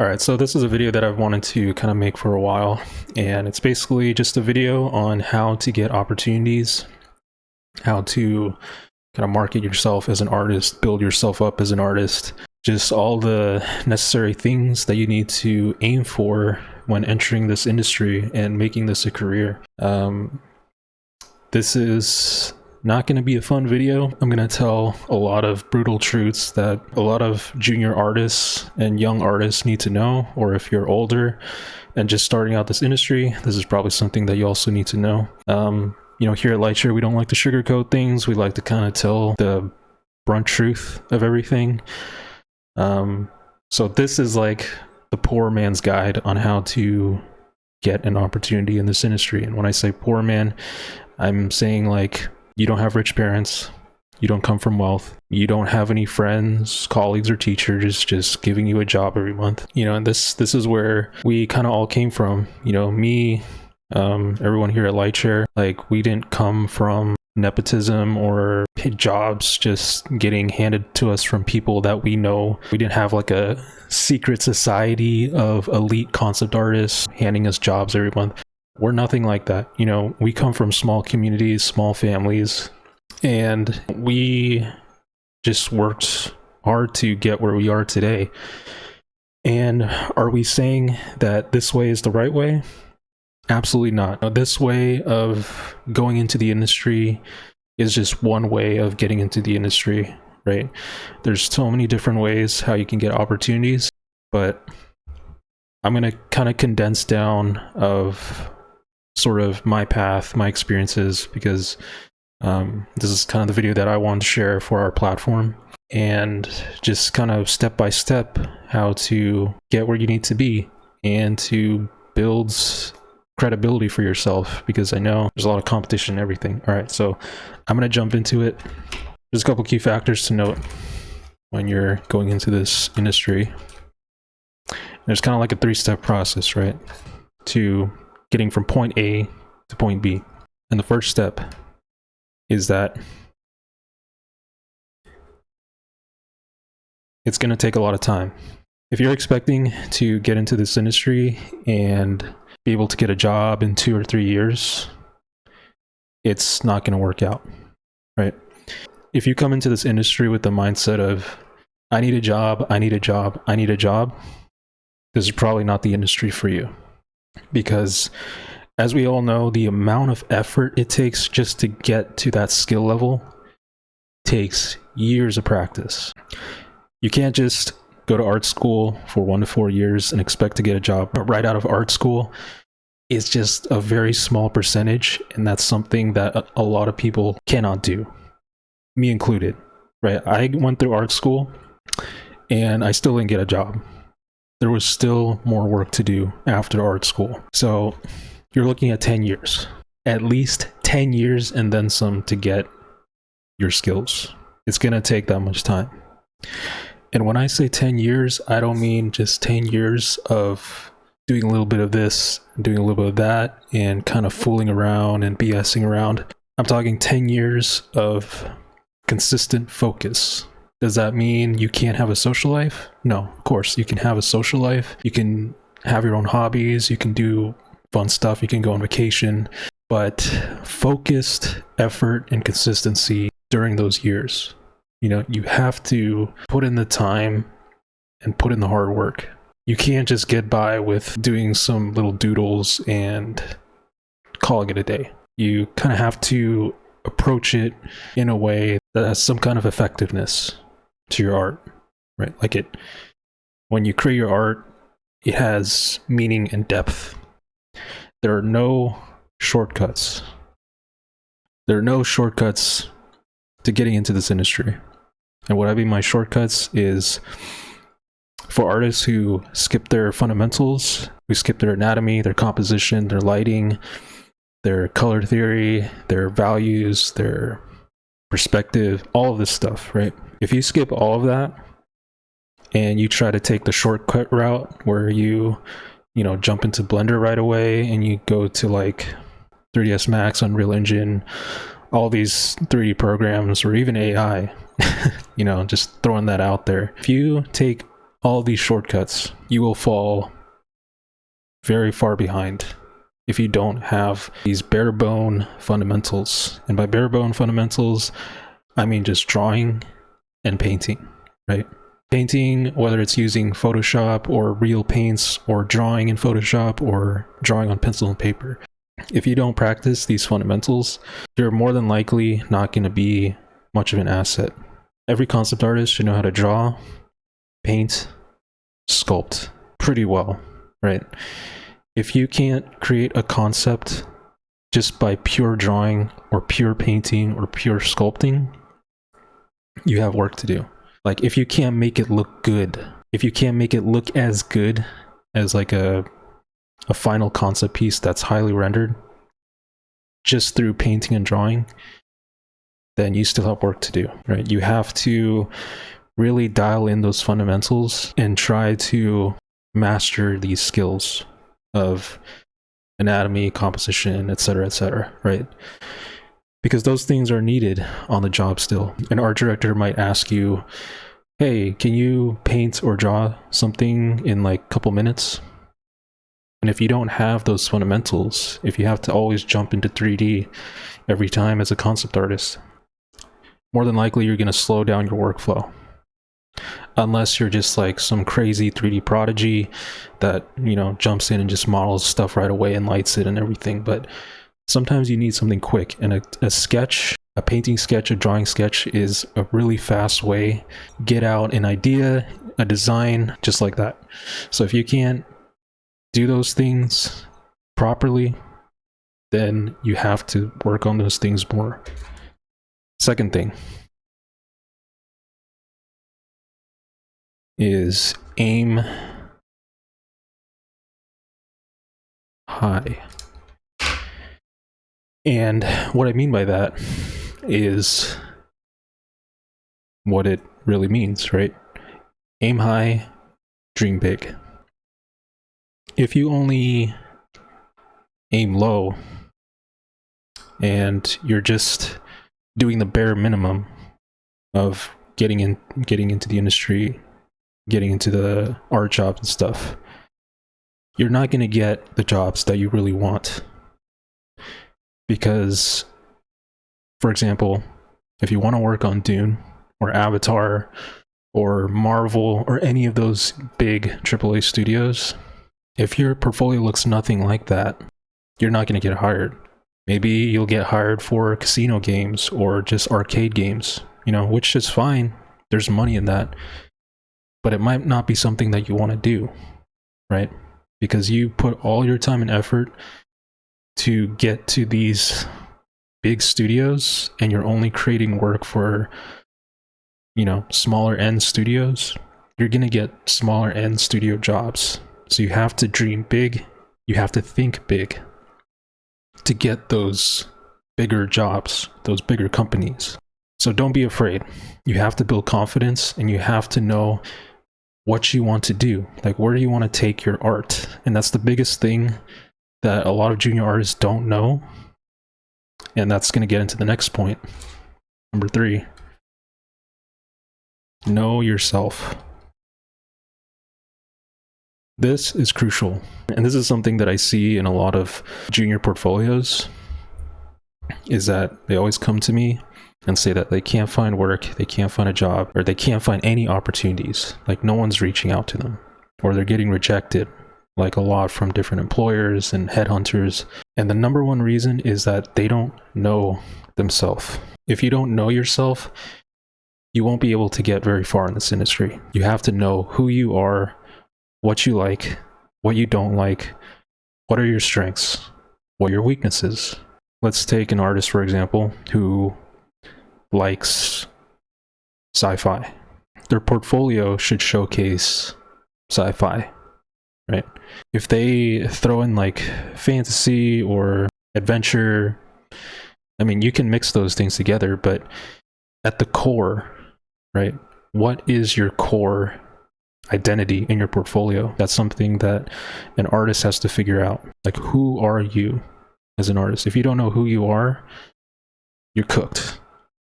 All right, so this is a video that I've wanted to kind of make for a while, and it's basically just a video on how to get opportunities, how to kind of market yourself as an artist, build yourself up as an artist, just all the necessary things that you need to aim for when entering this industry and making this a career. This is not going to be a fun video. I'm going to tell a lot of brutal truths that a lot of junior artists and young artists need to know, or if you're older and just starting out this industry, this is probably something that you also need to know. Here at LightShare, we don't like to sugarcoat things. We like to kind of tell the blunt truth of everything. So this is like the poor man's guide on how to get an opportunity in this industry. And when I say poor man, I'm saying like, you don't have rich parents, you don't come from wealth, you don't have any friends, colleagues, or teachers just giving you a job every month. And this is where we kind of all came from. Me, everyone here at LightShare, like, we didn't come from nepotism or jobs just getting handed to us from people that we know. We didn't have like a secret society of elite concept artists handing us jobs every month. We're nothing like that. We come from small communities, small families, and we just worked hard to get where we are today. And are we saying that this way is the right way? Absolutely not. This way of going into the industry is just one way of getting into the industry, right? There's so many different ways how you can get opportunities, but I'm going to kind of condense down of sort of my path, my experiences, because this is kind of the video that I want to share for our platform, and just kind of step by step how to get where you need to be and to build credibility for yourself, because I know there's a lot of competition and everything. All right, so I'm going to jump into it. There's a couple key factors to note when you're going into this industry. There's kind of like a three-step process, right, to getting from point A to point B. And the first step is that it's going to take a lot of time. If you're expecting to get into this industry and be able to get a job in 2 or 3 years, it's not going to work out, right? If you come into this industry with the mindset of, I need a job, I need a job, I need a job, this is probably not the industry for you. Because as we all know, the amount of effort it takes just to get to that skill level takes years of practice. You can't just go to art school for 1 to 4 years and expect to get a job right out of art school. It's just a very small percentage, and that's something that a lot of people cannot do, me included, right? I went through art school and I still didn't get a job. There was still more work to do after art school. So you're looking at 10 years, at least 10 years and then some to get your skills. It's going to take that much time. And when I say 10 years, I don't mean just 10 years of doing a little bit of this, doing a little bit of that, and kind of fooling around and BSing around. I'm talking 10 years of consistent focus. Does that mean you can't have a social life? No, of course, you can have a social life. You can have your own hobbies. You can do fun stuff. You can go on vacation. But focused effort and consistency during those years. You have to put in the time and put in the hard work. You can't just get by with doing some little doodles and calling it a day. You kind of have to approach it in a way that has some kind of effectiveness to your art, right? When you create your art, it has meaning and depth. There are no shortcuts. There are no shortcuts to getting into this industry. And what I mean by shortcuts is for artists who skip their fundamentals, who skip their anatomy, their composition, their lighting, their color theory, their values, their perspective, all of this stuff, right? If you skip all of that and you try to take the shortcut route where you jump into Blender right away and you go to like 3ds Max, Unreal Engine, all these 3D programs, or even AI, just throwing that out there. If you take all these shortcuts, you will fall very far behind if you don't have these bare bone fundamentals. And by bare bone fundamentals, I mean just drawing and painting, right? Painting, whether it's using Photoshop or real paints, or drawing in Photoshop or drawing on pencil and paper. If you don't practice these fundamentals, you're more than likely not going to be much of an asset. Every concept artist should know how to draw, paint, sculpt pretty well, right? If you can't create a concept just by pure drawing or pure painting or pure sculpting, you have work to do. Like, if you can't make it look good, if you can't make it look as good as like a final concept piece that's highly rendered just through painting and drawing, then you still have work to do, right? You have to really dial in those fundamentals and try to master these skills of anatomy, composition, etc., right? Because those things are needed on the job still. An art director might ask you, hey, can you paint or draw something in like a couple minutes? And if you don't have those fundamentals, if you have to always jump into 3D every time as a concept artist, more than likely you're going to slow down your workflow. Unless you're just like some crazy 3D prodigy that, you know, jumps in and just models stuff right away and lights it and everything. But sometimes you need something quick, and a sketch, a painting sketch, a drawing sketch is a really fast way to get out an idea, a design, just like that. So if you can't do those things properly, then you have to work on those things more. Second thing is aim high. And what I mean by that is what it really means, right? Aim high, dream big. If you only aim low and you're just doing the bare minimum of getting into the industry, getting into the art jobs and stuff, you're not going to get the jobs that you really want. Because, for example, if you want to work on Dune or Avatar or Marvel or any of those big AAA studios, if your portfolio looks nothing like that, you're not going to get hired. Maybe you'll get hired for casino games or just arcade games, you know, which is fine. There's money in that. But it might not be something that you want to do, right? Because you put all your time and effort to get to these big studios, and you're only creating work for, you know, smaller end studios. You're going to get smaller end studio jobs. So you have to dream big, you have to think big to get those bigger jobs, those bigger companies. So don't be afraid. You have to build confidence, and you have to know what you want to do. Like, where do you want to take your art? And that's the biggest thing that a lot of junior artists don't know. And that's going to get into the next point. Number 3. Know yourself. This is crucial. And this is something that I see in a lot of junior portfolios, is that they always come to me and say that they can't find work, they can't find a job, or they can't find any opportunities. Like, no one's reaching out to them, or they're getting rejected, like a lot from different employers and headhunters. And the number one reason is that they don't know themselves. If you don't know yourself, you won't be able to get very far in this industry. You have to know who you are, what you like, what you don't like, what are your strengths, what are your weaknesses. Let's take an artist, for example, who likes sci-fi. Their portfolio should showcase sci-fi, right? If they throw in like fantasy or adventure, I mean, you can mix those things together, but at the core, right? What is your core identity in your portfolio? That's something that an artist has to figure out. Like, who are you as an artist? If you don't know who you are, you're cooked,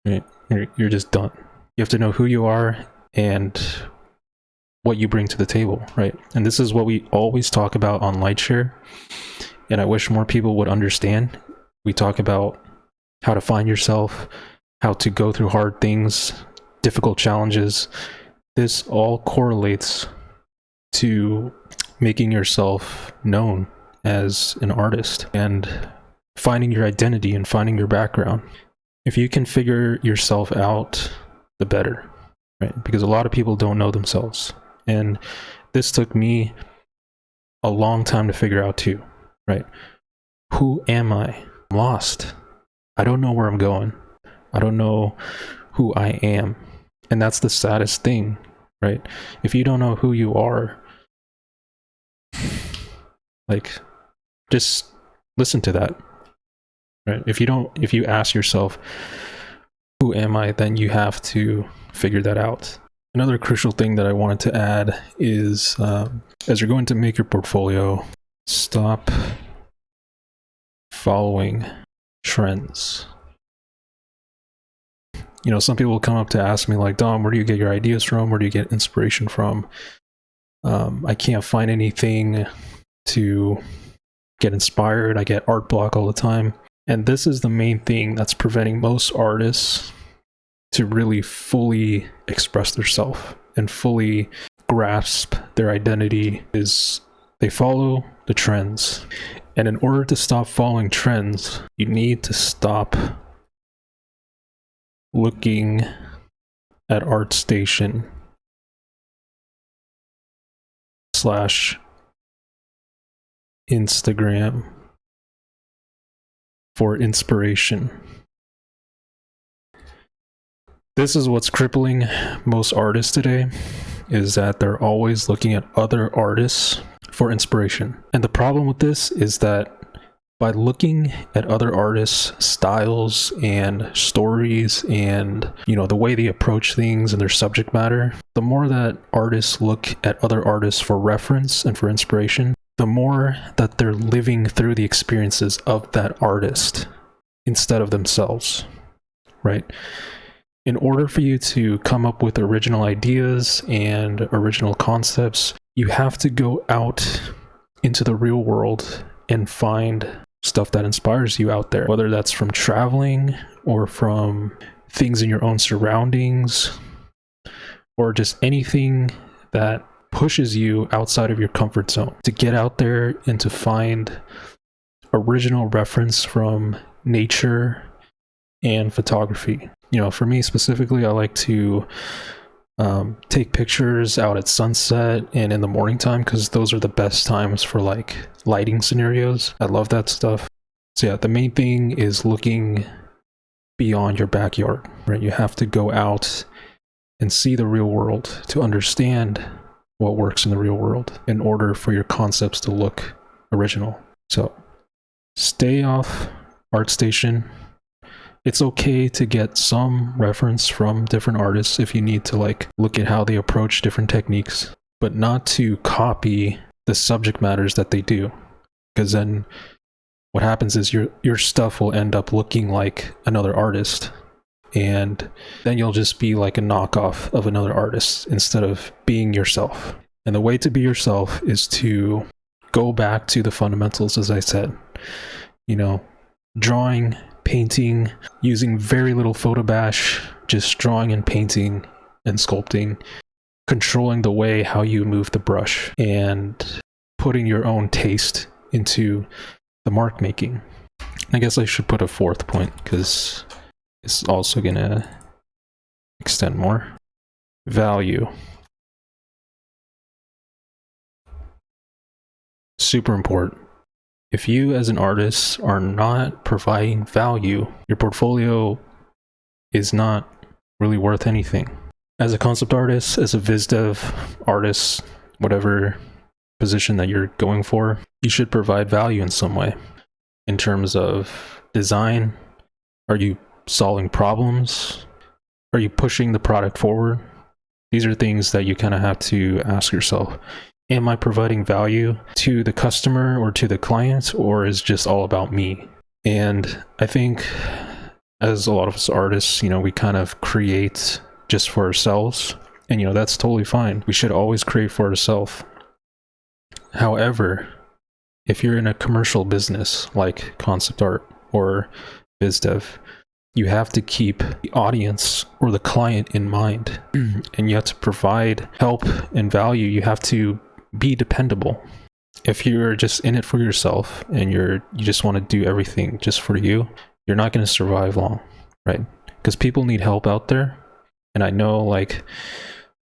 right? You're just done. You have to know who you are and what you bring to the table, right? And this is what we always talk about on LightShare, and I wish more people would understand. We talk about how to find yourself, how to go through hard things, difficult challenges. This all correlates to making yourself known as an artist and finding your identity and finding your background. If you can figure yourself out, the better, right? Because a lot of people don't know themselves. And this took me a long time to figure out too, right? Who am I? I'm lost. I don't know where I'm going. I don't know who I am. And that's the saddest thing, right? If you don't know who you are, like, just listen to that, right? If you ask yourself, who am I? Then you have to figure that out. Another crucial thing that I wanted to add is, as you're going to make your portfolio, stop following trends. You know, some people will come up to ask me like, Dom, where do you get your ideas from? Where do you get inspiration from? I can't find anything to get inspired. I get art block all the time. And this is the main thing that's preventing most artists to really fully express themselves and fully grasp their identity, is they follow the trends. And in order to stop following trends, you need to stop looking at ArtStation / Instagram for inspiration. This is what's crippling most artists today, is that they're always looking at other artists for inspiration. And the problem with this is that by looking at other artists' styles and stories and, you know, the way they approach things and their subject matter, the more that artists look at other artists for reference and for inspiration, the more that they're living through the experiences of that artist instead of themselves, right? In order for you to come up with original ideas and original concepts, you have to go out into the real world and find stuff that inspires you out there, whether that's from traveling or from things in your own surroundings or just anything that pushes you outside of your comfort zone, to get out there and to find original reference from nature and photography. You know, for me specifically, I like to take pictures out at sunset and in the morning time, because those are the best times for like lighting scenarios. I love that stuff. So yeah, the main thing is looking beyond your backyard, right? You have to go out and see the real world to understand what works in the real world in order for your concepts to look original. So stay off ArtStation. It's okay to get some reference from different artists if you need to like look at how they approach different techniques, but not to copy the subject matters that they do, because then what happens is your stuff will end up looking like another artist, and then you'll just be like a knockoff of another artist instead of being yourself. And the way to be yourself is to go back to the fundamentals, as I said, you know, drawing, painting, using very little photo bash, just drawing and painting and sculpting, controlling the way how you move the brush, and putting your own taste into the mark making. I guess I should put a fourth point because it's also gonna extend more. Value. Super important. If you as an artist are not providing value, your portfolio is not really worth anything. As a concept artist, as a viz dev artist, whatever position that you're going for, you should provide value in some way. In terms of design, are you solving problems? Are you pushing the product forward? These are things that you kind of have to ask yourself. Am I providing value to the customer or to the client, or is it just all about me? And I think as a lot of us artists, you know, we kind of create just for ourselves And that's totally fine. We should always create for ourselves. However, if you're in a commercial business like concept art or biz dev, you have to keep the audience or the client in mind, and you have to provide help and value. You have to be dependable. If you're just in it for yourself and you just want to do everything just for you, you're not going to survive long, right? Because people need help out there. And I know, like,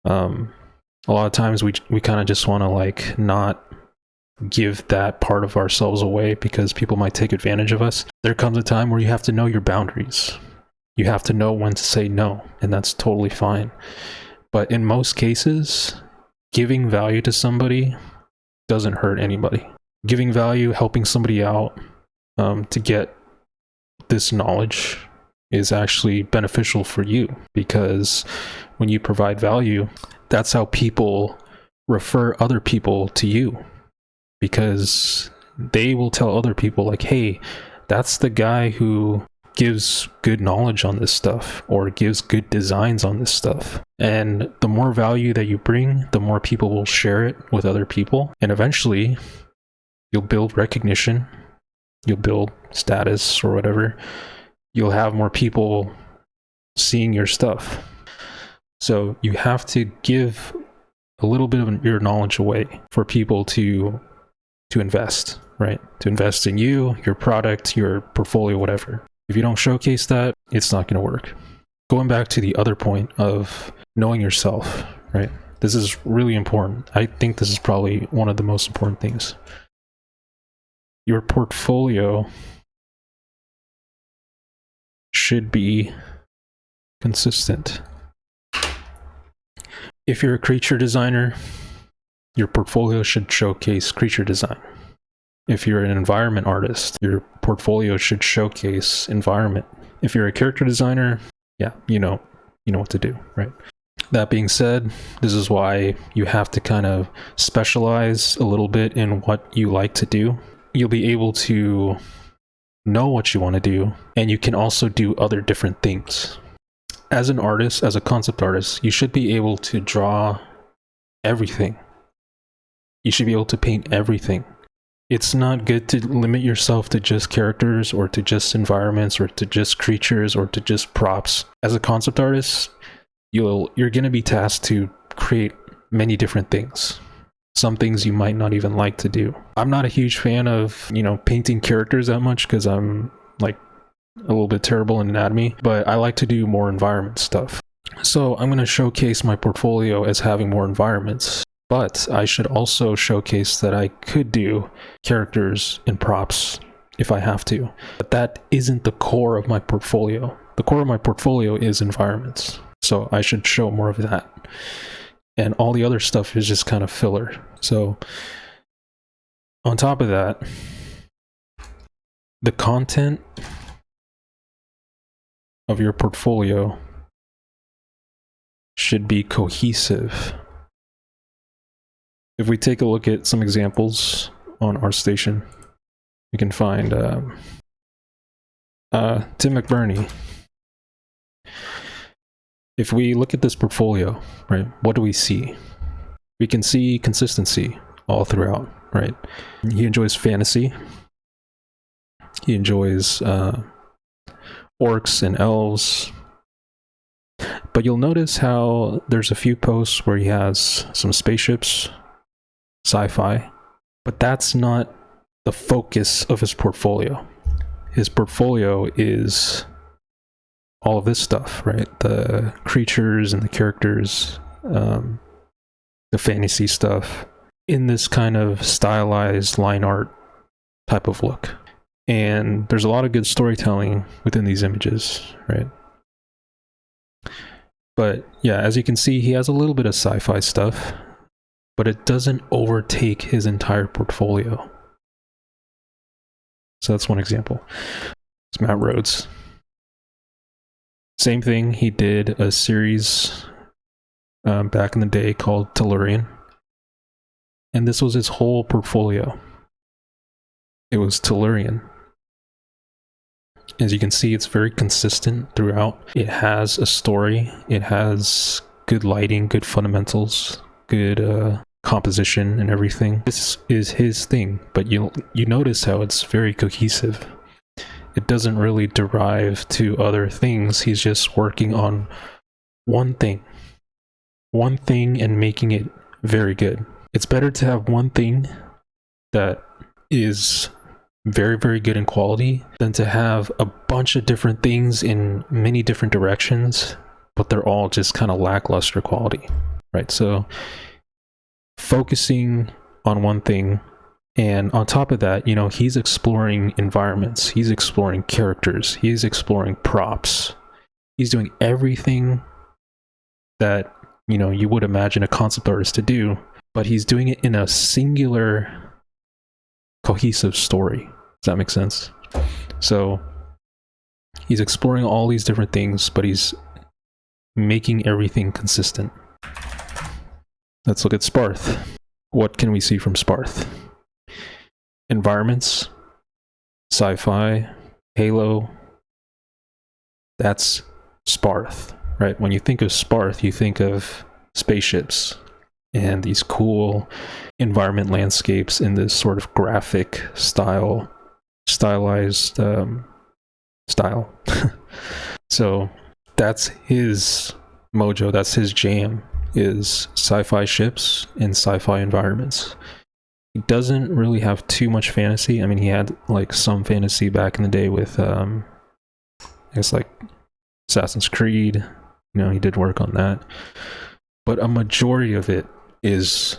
a lot of times we kind of just want to, like, not give that part of ourselves away because people might take advantage of us. There comes a time where you have to know your boundaries. You have to know when to say no, and that's totally fine. But in most cases, giving value to somebody doesn't hurt anybody. Giving value, helping somebody out to get this knowledge is actually beneficial for you, because when you provide value, that's how people refer other people to you, because they will tell other people, like, hey, that's the guy who gives good knowledge on this stuff or gives good designs on this stuff. And the more value that you bring, the more people will share it with other people, and eventually you'll build recognition, you'll build status or whatever. You'll have more people seeing your stuff. So you have to give a little bit of your knowledge away for people to invest, right? To invest in you, your product, your portfolio, whatever. If you don't showcase that, it's not going to work. Going back to the other point of knowing yourself, right? This is really important. I think this is probably one of the most important things. Your portfolio should be consistent. If you're a creature designer, your portfolio should showcase creature design. If you're an environment artist, your portfolio should showcase environment. If you're a character designer, yeah, you know what to do, right? That being said, this is why you have to kind of specialize a little bit in what you like to do. You'll be able to know what you want to do, and you can also do other different things. As an artist, as a concept artist, you should be able to draw everything. You should be able to paint everything. It's not good to limit yourself to just characters or to just environments or to just creatures or to just props. As a concept artist, you're going to be tasked to create many different things. Some things you might not even like to do. I'm not a huge fan of, painting characters that much because I'm like a little bit terrible in anatomy, but I like to do more environment stuff. So I'm going to showcase my portfolio as having more environments, but I should also showcase that I could do characters and props if I have to. But that isn't the core of my portfolio. The core of my portfolio is environments. So I should show more of that. And all the other stuff is just kind of filler. So on top of that, the content of your portfolio should be cohesive. If we take a look at some examples on ArtStation, we can find Tim McBurney. If we look at this portfolio, right, what do we see? We can see consistency all throughout, right? He enjoys fantasy. He enjoys orcs and elves. But you'll notice how there's a few posts where he has some spaceships, sci-fi, but that's not the focus of his portfolio. His portfolio is all of this stuff, right? The creatures and the characters, the fantasy stuff, in this kind of stylized line art type of look. And there's a lot of good storytelling within these images, right? But yeah, as you can see, he has a little bit of sci-fi stuff, but it doesn't overtake his entire portfolio. So that's one example. It's Matt Rhodes. Same thing, he did a series back in the day called Tellurian. And this was his whole portfolio. It was Tellurian. As you can see, it's very consistent throughout. It has a story. It has good lighting, good fundamentals, good composition and everything. This is his thing, but you notice how it's very cohesive. It doesn't really derive to other things. He's just working on one thing and making it very good. It's better to have one thing that is very, very good in quality than to have a bunch of different things in many different directions, but they're all just kind of lackluster quality, right? So focusing on one thing, and on top of that, you know, he's exploring environments, he's exploring characters, he's exploring props, he's doing everything that, you know, you would imagine a concept artist to do, but he's doing it in a singular cohesive story. Does that make sense? So he's exploring all these different things, but he's making everything consistent. Let's look at Sparth. What can we see from Sparth? Environments, sci-fi, Halo. That's Sparth, right? When you think of Sparth, you think of spaceships and these cool environment landscapes in this sort of graphic stylized style. So that's his mojo, that's his jam, is sci-fi ships and sci-fi environments. He doesn't really have too much fantasy. I mean, he had like some fantasy back in the day with I guess like Assassin's Creed, you know, he did work on that, but a majority of it is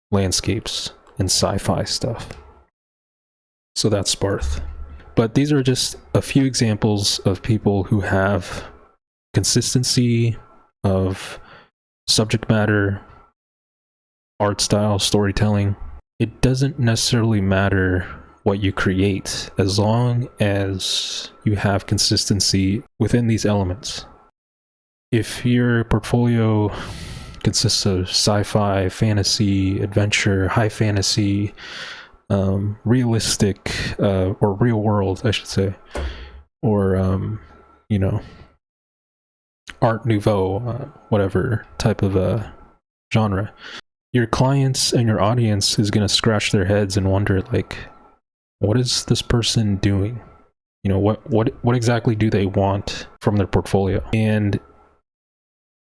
landscapes and sci-fi stuff. So that's Sparth. But these are just a few examples of people who have consistency of subject matter, art style, storytelling. It doesn't necessarily matter what you create as long as you have consistency within these elements. If your portfolio consists of sci-fi, fantasy, adventure, high fantasy, realistic, or real world, I should say, or, you know, Art Nouveau, whatever type of genre, your clients and your audience is going to scratch their heads and wonder, like, what is this person doing? You know, what exactly do they want from their portfolio? And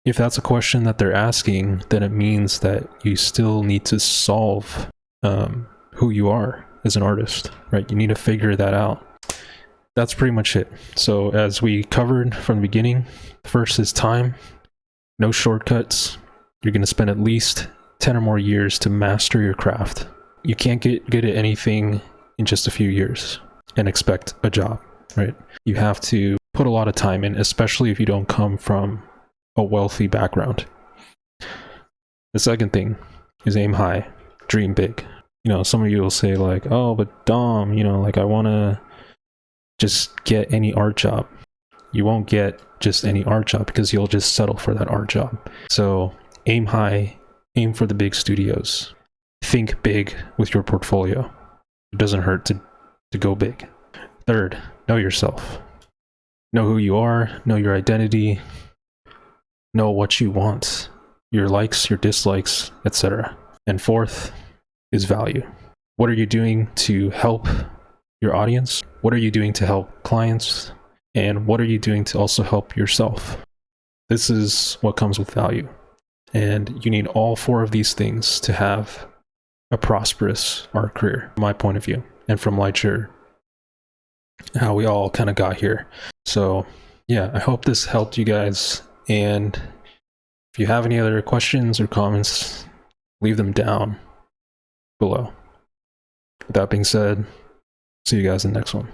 if that's a question that they're asking, then it means that you still need to solve who you are as an artist, right? You need to figure that out. That's pretty much it. So as we covered from the beginning, first is time. No shortcuts. You're going to spend at least 10 or more years to master your craft. You can't get good at anything in just a few years and expect a job, right? You have to put a lot of time in, especially if you don't come from a wealthy background. The second thing is aim high, dream big. You know, some of you will say like, oh, but Dom, you know, like I want to just get any art job. You won't get just any art job because you'll just settle for that art job. So aim high, aim for the big studios. Think big with your portfolio. It doesn't hurt to go big. Third, know yourself. Know who you are, know your identity, know what you want, your likes, your dislikes, etc. And fourth is value. What are you doing to help your audience? What are you doing to help clients? And what are you doing to also help yourself? This is what comes with value. And you need all four of these things to have a prosperous art career, from my point of view, and from LightShare, how we all kind of got here. So yeah, I hope this helped you guys. And if you have any other questions or comments, leave them down below. With that being said, see you guys in the next one.